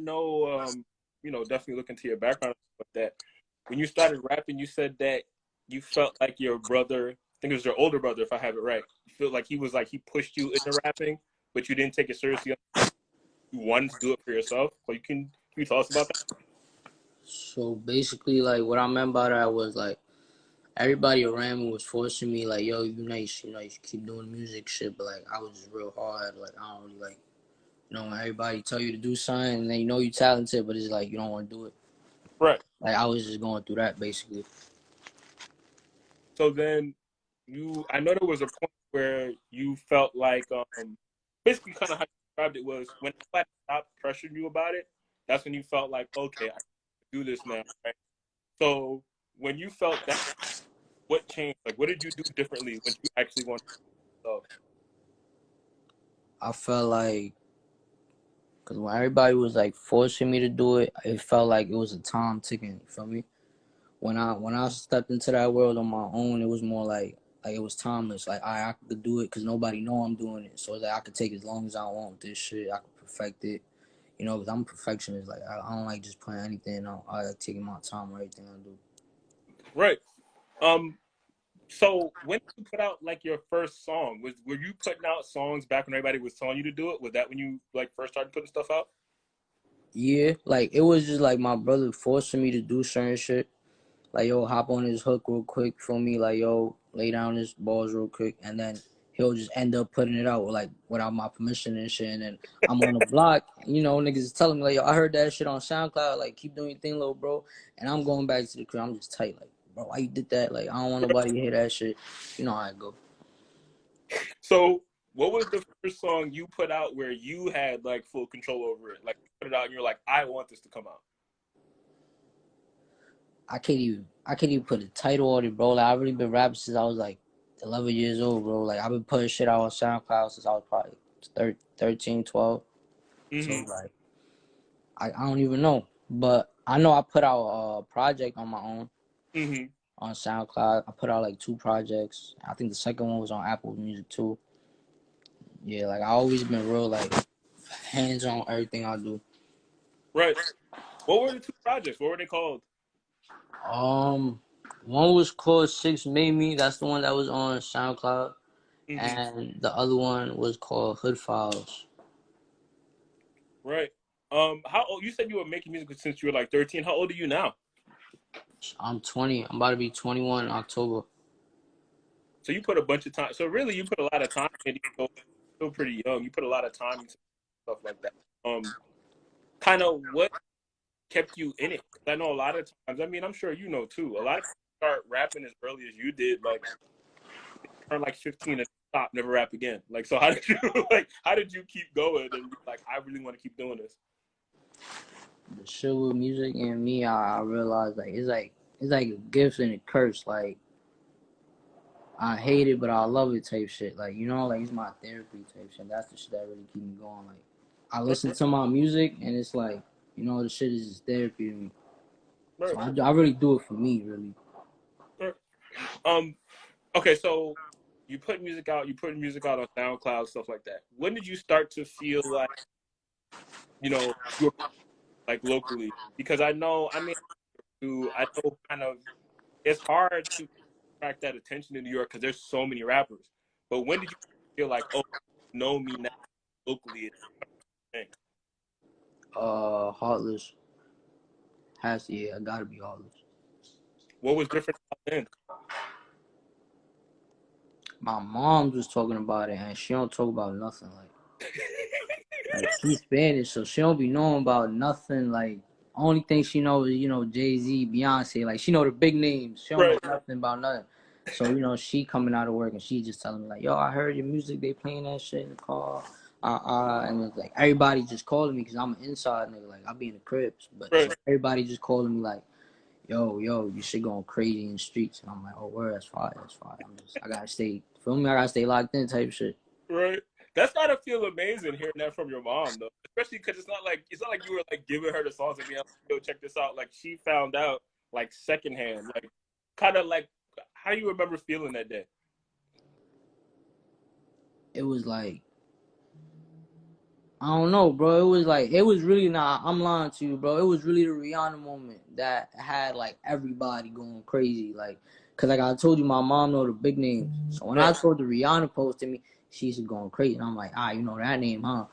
know, definitely look into your background, but that when you started rapping, you said that you felt like your brother, I think it was your older brother, if I have it right. You feel like he pushed you into rapping, but you didn't take it seriously. You wanted to do it for yourself. Like, can you tell us about that? So basically, like, what I meant by that was like everybody around me was forcing me, like, yo, you should keep doing music shit. But like, I was just real hard. Like, I don't really like, when everybody tell you to do something, and then you're talented, but it's like you don't want to do it. Right. Like, I was just going through that basically. So then I know there was a point where you felt like, basically kind of how you described it was when somebody stopped pressuring you about it, that's when you felt like, okay, I can do this now, right? So when you felt that, what changed? Like, what did you do differently when you actually wanted to do? I felt like, because when everybody was like forcing me to do it, it felt like it was a time ticking. You feel me? When I stepped into that world on my own, it was more like it was timeless. Like I could do it because nobody know I'm doing it. So it's like I could take as long as I want with this shit. I could perfect it. Because I'm a perfectionist. Like I don't like just playing anything. I like taking my time with everything I do. Right. So when you put out like your first song, were you putting out songs back when everybody was telling you to do it? Was that when you like first started putting stuff out? Yeah, like it was just like my brother forcing me to do certain shit. Like, yo, hop on this hook real quick for me. Like, yo, lay down this balls real quick. And then he'll just end up putting it out, like, without my permission and shit. And then I'm on the block, niggas is telling me, like, yo, I heard that shit on SoundCloud. Like, keep doing your thing, little bro. And I'm going back to the crib. I'm just tight. Like, bro, why you did that? Like, I don't want nobody to hear that shit. You know how it go. So what was the first song you put out where you had like full control over it? Like you put it out and you're like, I want this to come out. I can't even put a title on it, bro. Like, I've really been rapping since I was like 11 years old, bro. Like, I've been putting shit out on SoundCloud since I was probably 13, 12. Mm-hmm. So like, I don't even know, but I know I put out a project on my own Mm-hmm. on SoundCloud. I put out like 2 projects. I think the second one was on Apple Music too. Yeah, like I always been real like hands on everything I do. Right. What were the 2 projects? What were they called? One was called Six Made Me. That's the one that was on SoundCloud, Mm-hmm. and the other one was called Hood Files. Right. How old? You said you were making music since you were like 13. How old are you now? I'm 20. I'm about to be 21 in October. So you put a bunch of time. So really, you put a lot of time in. You're still pretty young. You put a lot of time into stuff like that. Kind of what kept you in it? 'Cause I know a lot of times. I mean, I'm sure you know too. A lot of people start rapping as early as you did. Like turn like 15 and stop, never rap again. Like, so how did you how did you keep going and be like, I really want to keep doing this? The shit with music and me, I realized it's like a gift and a curse. Like, I hate it, but I love it type shit. Like, like it's my therapy type shit. That's the shit that really keep me going. Like, I listen to my music and it's like, the shit is just therapy to me. Right. So I really do it for me, really. Right. Um. Okay, so you put music out. You put music out on SoundCloud, stuff like that. When did you start to feel like you're like locally? Because I know, I mean, I know kind of it's hard to attract that attention in New York because there's so many rappers. But when did you feel like, oh, know me now locally? Heartless has to, yeah, I gotta be Heartless. What was different then? My mom was talking about it and she don't talk about nothing. Like she's Spanish, so she don't be knowing about nothing. Like, only thing she knows is, Jay-Z, Beyonce. Like, she know the big names. She don't know Right. nothing about nothing. So, she coming out of work and she just telling me, like, yo, I heard your music. They playing that shit in the car. And it's like, everybody just calling me because I'm an inside nigga. Like, I be in the cribs. But it's Right. like, everybody just calling me, like, yo, you shit going crazy in the streets. And I'm like, oh, word, that's fine. I gotta stay, feel me? I gotta stay locked in type shit. Right. That's gotta feel amazing hearing that from your mom though. Especially because it's not like you were like giving her the songs and being like, yo, check this out. Like she found out like secondhand. Like kind of like how do you remember feeling that day? It was like, I don't know, bro. It was really not. I'm lying to you, bro. It was really the Rihanna moment that had like everybody going crazy, like, cause like I told you, my mom know the big names. So when I Right. told the Rihanna posted me, she's going crazy, and I'm like, you know that name, huh?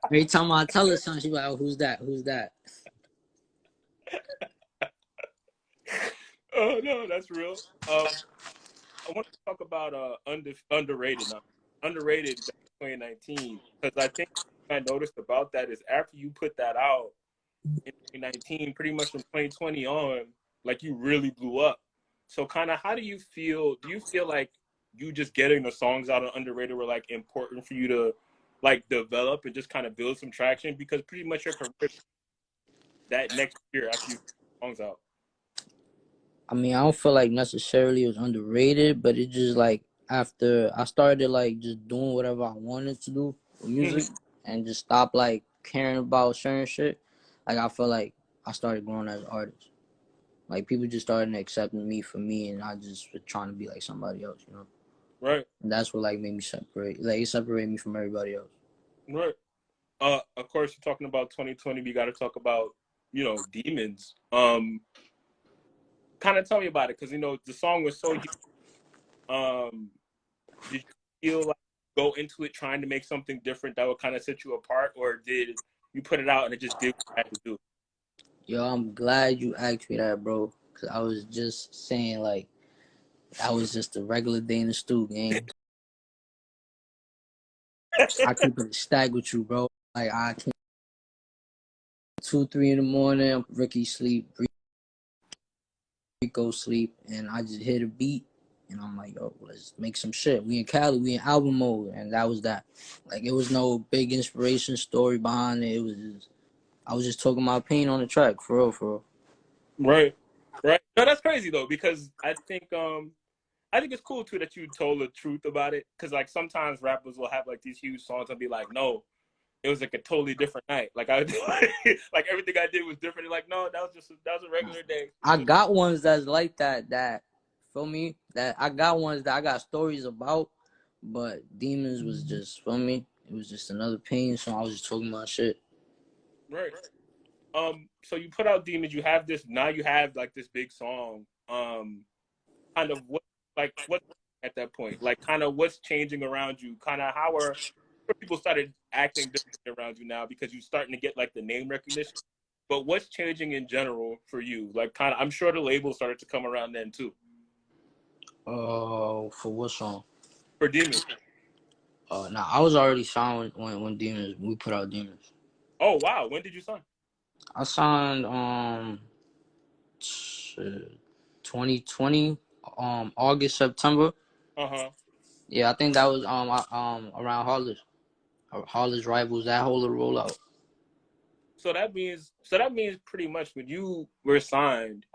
Every time I tell her something, she be like, oh, who's that? Who's that? Oh no, that's real. I want to talk about underrated now. Underrated back in 2019 because I think what I noticed about that is after you put that out in 2019, pretty much from 2020 on, like you really blew up. So kind of how do you feel? Do you feel like you just getting the songs out on underrated were like important for you to like develop and just kind of build some traction because pretty much your career that next year after you put songs out. I mean, I don't feel like necessarily it was underrated, but it just like after I started like just doing whatever I wanted to do with Mm-hmm. music and just stop like caring about certain shit. Like I feel like I started growing as an artist. Like people just started accepting me for me, and I just was trying to be like somebody else, you know. Right, And that's what like made me separate. Like it separated me from everybody else. right. Of course, you're talking about 2020. We got to talk about demons. Kind of tell me about it because the song was so huge. Um, did you feel like go into it trying to make something different that would kind of set you apart, or did you put it out and it just did what it had to do? Yo, I'm glad you asked me that, bro. Cause I was just saying like I was just a regular day in the stew, gang. I keep it a stack with you, bro. Like I can 2, 3 in the morning, Ricky sleep, Rico sleep, and I just hit a beat, and I'm like, yo, let's make some shit. We in Cali, we in album mode, and that was that. Like it was no big inspiration story behind it. It was just I was just talking my pain on the track, for real, for real. Right, right. No, that's crazy though because I think it's cool too that you told the truth about it because like sometimes rappers will have like these huge songs and be like, no, it was like a totally different night. Like I like everything I did was different. Like no, that was a regular day. I got ones that's like that. That feel me. That I got ones that I got stories about, but Demons was just feel me. It was just another pain song. I was just talking about shit. Right. So you put out Demons. You have this now. You have like this big song. Kind of what at that point? Like kind of what's changing around you? Kind of how are people started acting differently around you now because you're starting to get like the name recognition. But what's changing in general for you? Like kind of, I'm sure the label started to come around then too. For what song? For Demons. Nah, I was already signed when Demons we put out Demons. Oh wow, when did you sign? I signed 2020 August September. Uh huh. Yeah, I think that was around Hollis Rivals that whole rollout. So that means pretty much when you were signed,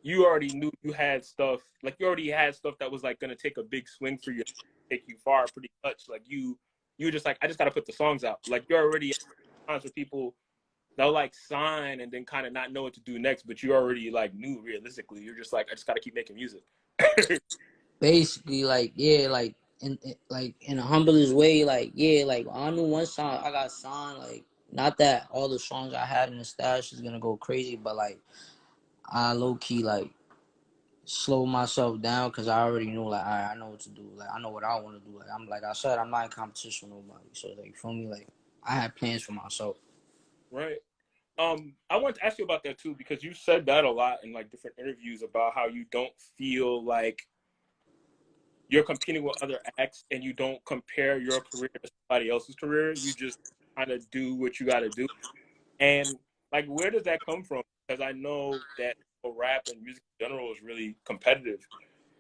you already knew you had stuff like you already had stuff that was like gonna take a big swing for you, take you far pretty much. Like you were just like I just gotta put the songs out. Like you're already at times where people they'll like sign and then kind of not know what to do next, but you already like knew realistically. You're just like I just gotta keep making music. Basically, like yeah, like in a humblest way, like yeah, like I knew one song I got signed, like not that all the songs I had in the stash is gonna go crazy, but like I low key like slow myself down because I already knew like I know what to do, like I know what I want to do. Like I said, I'm not in competition with nobody, so like for me, like I had plans for myself. Right. I want to ask you about that too because you said that a lot in like different interviews about how you don't feel like you're competing with other acts and you don't compare your career to somebody else's career. You just kind of do what you got to do. And like, where does that come from? Because I know that rap and music in general is really competitive,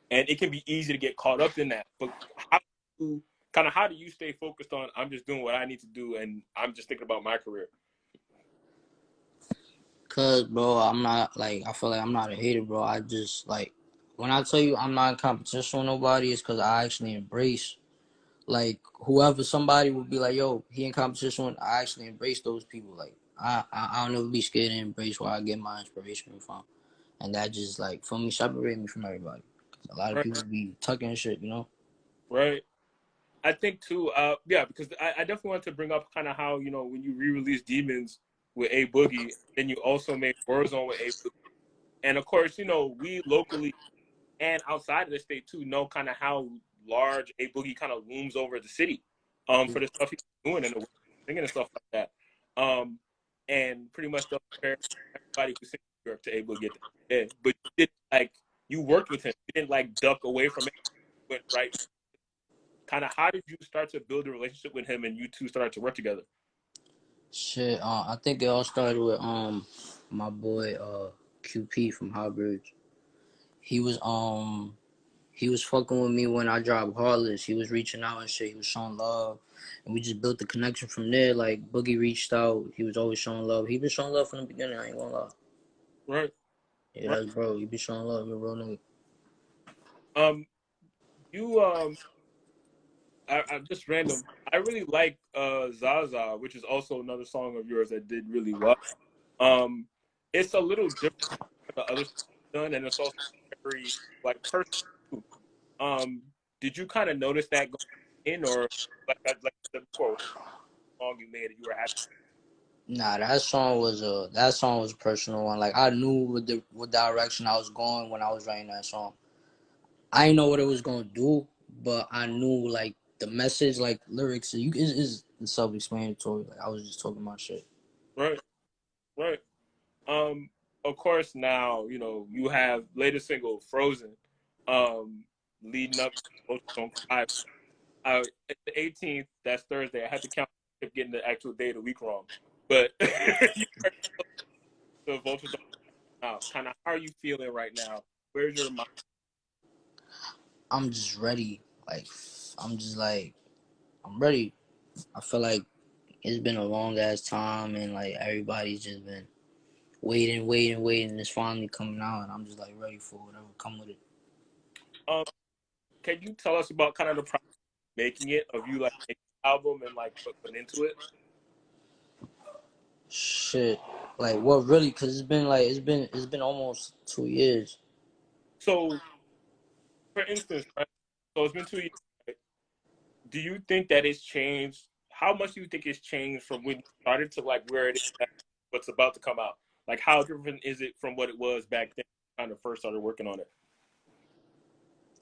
and it can be easy to get caught up in that. But how do you stay focused on? I'm just doing what I need to do, and I'm just thinking about my career. Cause bro, I'm not like I feel like I'm not a hater, bro. I just like when I tell you I'm not in competition with nobody, it's cause I actually embrace like whoever somebody would be like, yo, he in competition with, I actually embrace those people. Like I don't ever be scared to embrace where I get my inspiration from. And that just like for me separate me from everybody. 'Cause a lot of Right, people be tucking shit, you know? right. I think too. Yeah, because I definitely want to bring up kind of how when you re-release Demons with A Boogie, then you also made Warzone with A Boogie, and of course we locally and outside of the state too know kind of how large A Boogie kind of looms over the city, for the stuff he's doing and the singing and stuff like that, and pretty much they'll compare everybody who sings New York to A Boogie at the end. But you did you worked with him, you didn't duck away from it, went right. Kind of, how did you start to build a relationship with him and you two started to work together? Shit, I think it all started with my boy QP from Highbridge. He was he was fucking with me when I dropped Heartless. He was reaching out and shit. He was showing love, and we just built the connection from there. Like Boogie reached out. He was always showing love. He been showing love from the beginning. I ain't gonna lie. Right, Yeah, right. that's bro. He been showing love. You're a real nigga. Um, you I'm just random. I really like Zaza, which is also another song of yours that did really well. Um, it's a little different from the other stuff you've done, and it's also very personal too. Um, did you kind of notice that going in, or like I said before, the song you made that you were happy? Nah, that song was a personal one. Like I knew what direction I was going when I was writing that song. I didn't know what it was gonna do, but I knew like the message, like lyrics. Is self-explanatory. Like I was just talking about shit. Right, right. Um, of course, now you have latest single "Frozen," um, leading up to Don't Cry. It's the 18th. That's Thursday. I had to count, kept getting the actual day of the week wrong, but you are the Vulture Don't Cry out. Kind of, how are you feeling right now? Where's your mind? I'm just ready. Like I'm ready. I feel like it's been a long ass time, and like everybody's just been waiting. It's finally coming out, and I'm just like ready for whatever come with it. Um, can you tell us about kind of the process of making it, of you making the album and putting into it? Shit, like what really? Cause it's been almost 2 years. So, for instance, right? So it's been 2 years. Right? Do you think that it's changed? How much do you think it's changed from when you started to where it is now, what's about to come out? Like, how different is it from what it was back then? Kind of first started working on it.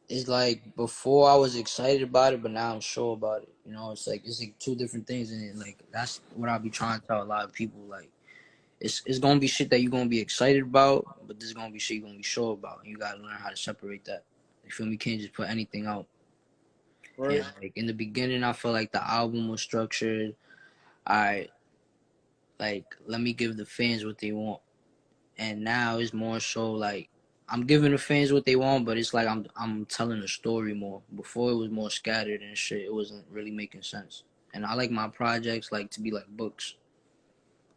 It's like before I was excited about it, but now I'm sure about it. It's like two different things, and like that's what I'll be trying to tell a lot of people. Like it's gonna be shit that you're gonna be excited about, but there's gonna be shit you're gonna be sure about, and you gotta learn how to separate that. You feel me? You can't just put anything out. Right. And like in the beginning, I felt like the album was structured. I like let me give the fans what they want, and now it's more so like I'm giving the fans what they want, but it's like I'm telling a story more. Before it was more scattered and shit. It wasn't really making sense. And I like my projects like to be like books.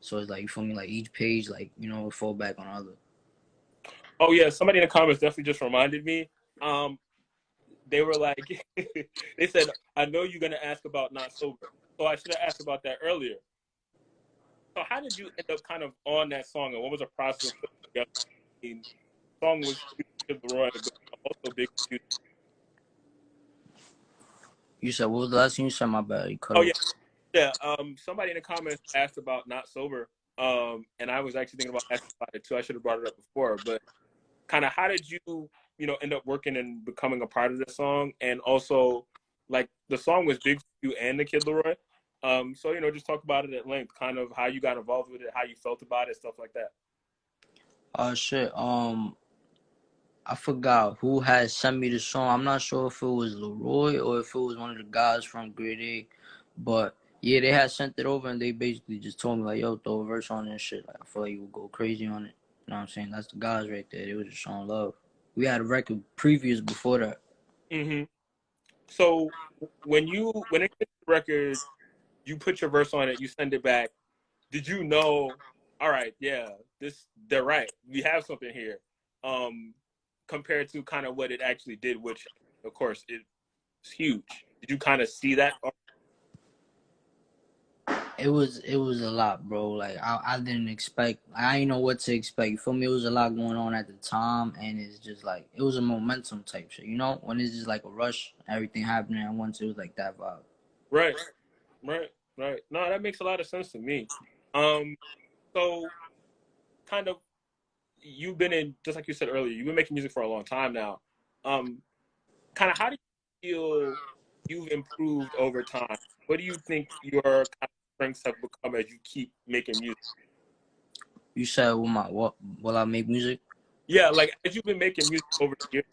So it's like you feel me, like each page, like fall back on other. Oh yeah, somebody in the comments definitely just reminded me. They were like, they said, "I know you're gonna ask about Not Sober, so I should have asked about that earlier." So how did you end up kind of on that song, and what was the process of putting it together? I mean, the song was Kid Leroy, but also big. You said what was the last thing you said? My bad, you cut Oh off. yeah, yeah. Somebody in the comments asked about Not Sober, and I was actually thinking about asking about it too. I should have brought it up before, but kind of how did you end up working and becoming a part of the song, and also the song was big for you and the Kid Leroy. So just talk about it at length, kind of how you got involved with it, how you felt about it, stuff like that. Oh shit. I forgot who had sent me the song. I'm not sure if it was Leroy or if it was one of the guys from Grade A, but yeah, they had sent it over and they basically just told me like, "Yo, throw a verse on it and shit." Like I feel like you would go crazy on it. You know what I'm saying? That's the guys right there. They were just showing love. We had a record previous before that. Hmm. So when it gets the record, you put your verse on it, you send it back. Did you know? All right, yeah, they're right. We have something here. Um, Compared to kind of what it actually did, which of course it's huge. Did you kind of see that? It was a lot, bro. Like I didn't expect. I didn't know what to expect. You feel me? It was a lot going on at the time, and it's just like it was a momentum type shit. You know, when it's just like a rush, everything happening at once. It was like that vibe. Right, right, right. No, that makes a lot of sense to me. Um, so kind of you've been in, just like you said earlier, you've been making music for a long time now. Um, kind of how do you feel you've improved over time? What do you think your kind of strengths have become as you keep making music? You said, what? Will I make music? Yeah, like as you've been making music over the years,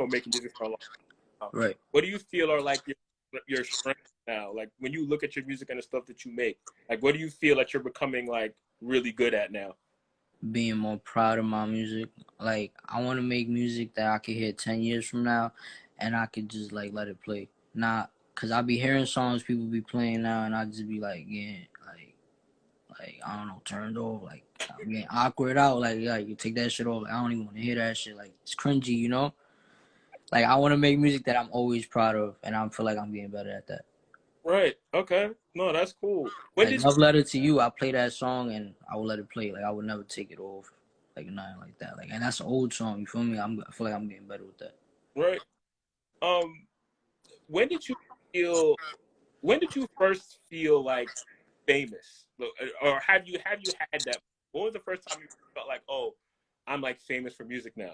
making music for a long time. Right. What do you feel are like your strengths now? Like when you look at your music and the stuff that you make, like what do you feel that you're becoming like really good at now? Being more proud of my music. Like I want to make music that I could hear 10 years from now, and I could just like let it play. Not because I be hearing songs people be playing now, and I just be like, yeah, like I don't know, turned off. Like I'm getting awkward out. Like yeah, you take that shit off. Like, I don't even want to hear that shit. Like it's cringy, you know. Like I want to make music that I'm always proud of, and I feel like I'm getting better at that. Right. Okay. No, that's cool. When Like did Love Letter to You, I play that song and I will let it play. Like I would never take it off, like nothing like that. Like and that's an old song. You feel me? I feel like I'm getting better with that. right? Um, when did you feel? When did you first feel like famous, or have you had that? When was the first time you felt like, oh, I'm like famous for music now?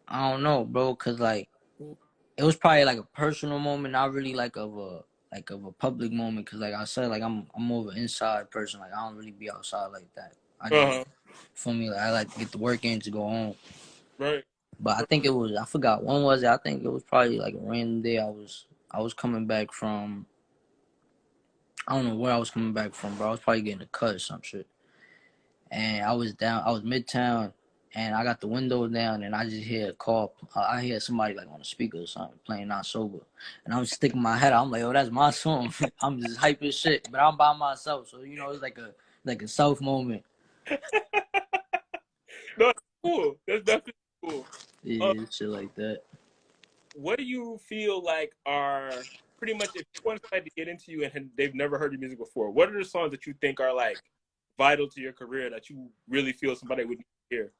I don't know, bro, cause like it was probably like a personal moment, not really like of a public moment. Cause like I said, like I'm more of an inside person. Like I don't really be outside like that. I Uh just huh. feel me. Like I like to get the work in to go home. Right. But I think it was I forgot when was it. I think it was probably like a random day. I was coming back from I don't know where I was coming back from, bro. I was probably getting a cut or some shit. And I was midtown, and I got the window down, and I just hear a call. I hear somebody like on the speaker or something playing Not Sober, and I'm sticking my head out. I'm like, oh, that's my song. I'm just hype as shit, but I'm by myself, so you know it's like a self moment. No, that's cool. That's definitely cool. Um, Yeah, shit like that. what do you feel like are pretty much if you want somebody to get into you and they've never heard your music before? What are the songs that you think are like vital to your career that you really feel somebody would hear?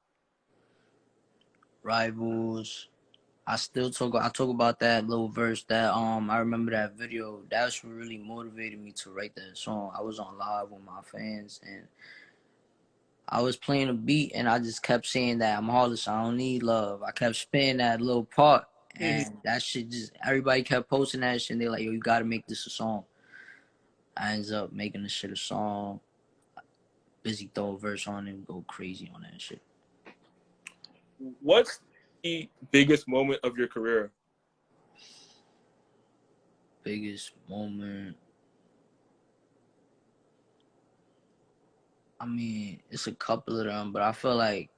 Rivals. I talk about that little verse that I remember that video. That's what really motivated me to write that song. I was on live with my fans and I was playing a beat and I just kept saying that I'm heartless, I don't need love. I kept spinning that little part Mm-hmm. and that shit just everybody kept posting that shit and they're like, yo, you gotta make this a song. I ended up making this shit a song. Busy throw a verse on it and go crazy on that shit. What's the biggest moment of your career? Biggest moment. I mean, it's a couple of them, but I feel like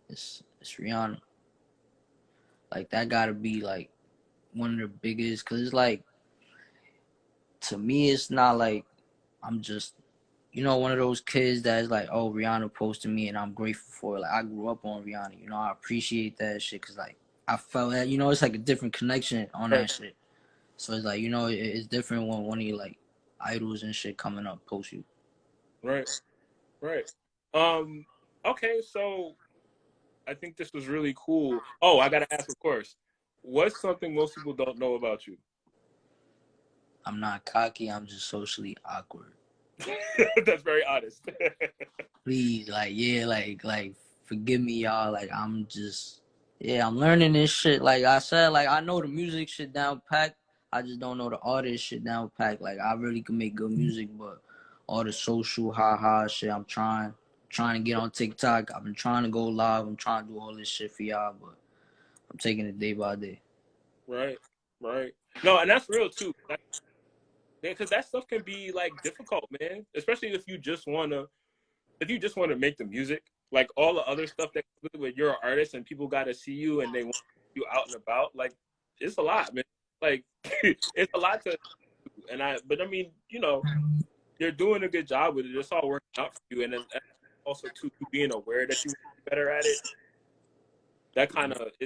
it's Rihanna. Like that gotta be like one of the biggest, cause it's like to me, it's not like I'm just one of those kids that's like, oh, Rihanna posted me and I'm grateful for it. Like I grew up on Rihanna, I appreciate that shit because like I felt that, it's like a different connection on Right, that shit. So it's like, it's different when one of your like idols and shit coming up post you. right, right. Um, okay, so I think this was really cool. Oh, I gotta ask, of course, what's something most people don't know about you? I'm not cocky, I'm just socially awkward. That's very honest. Please, like, yeah, like, forgive me, y'all. Like, I'm learning this shit. Like I said, like, I know the music shit down packed. I just don't know the artist shit down packed. Like, I really can make good music, but all the social ha shit, I'm trying to get on TikTok. I've been trying to go live. I'm trying to do all this shit for y'all, but I'm taking it day by day. Right, right. No, and that's real too. Because that stuff can be like difficult, man. Especially if you just wanna make the music. Like all the other stuff that comes with it, when you're an artist and people got to see you and they want you out and about. Like it's a lot, man. Like it's a lot to. But I mean, you're doing a good job with it. It's all working out for you, and then also too being aware that you want to be better at it. That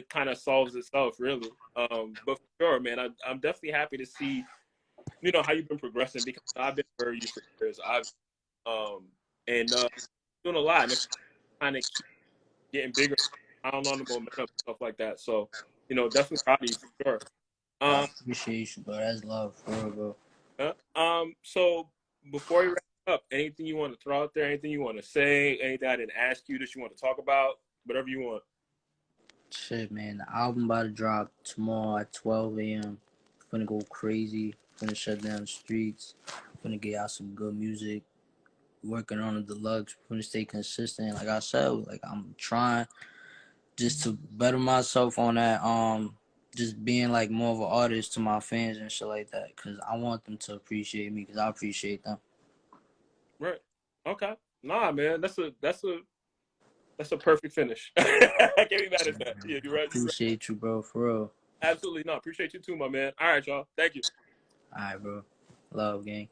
kind of solves itself, really. But for sure, man, I'm definitely happy to see you know, how you've been progressing because I've been aware of you for years. I've and doing a lot and kind of keep getting bigger, down on the momentum, stuff like that. So, you know, definitely proud of you for sure. I Um, appreciate you, bro. That's love, for real, bro. so before we wrap up, anything you want to throw out there, anything you want to say, anything I didn't ask you that you want to talk about, whatever you want. Shit, man. The album about to drop tomorrow at 12 a.m. Finna go crazy. Finna shut down the streets. Finna get out some good music. Working on the deluxe. Finna stay consistent. Like I said, like I'm trying just to better myself on that. Just being like more of an artist to my fans and shit like that. Cause I want them to appreciate me. Cause I appreciate them. Right. Okay. Nah, man, that's a perfect finish. I can't be mad at that. Yeah, you're right. You're right. Appreciate you, bro. For real. Absolutely not. Appreciate you too, my man. All right, y'all. Thank you. All right, bro. Love, gang.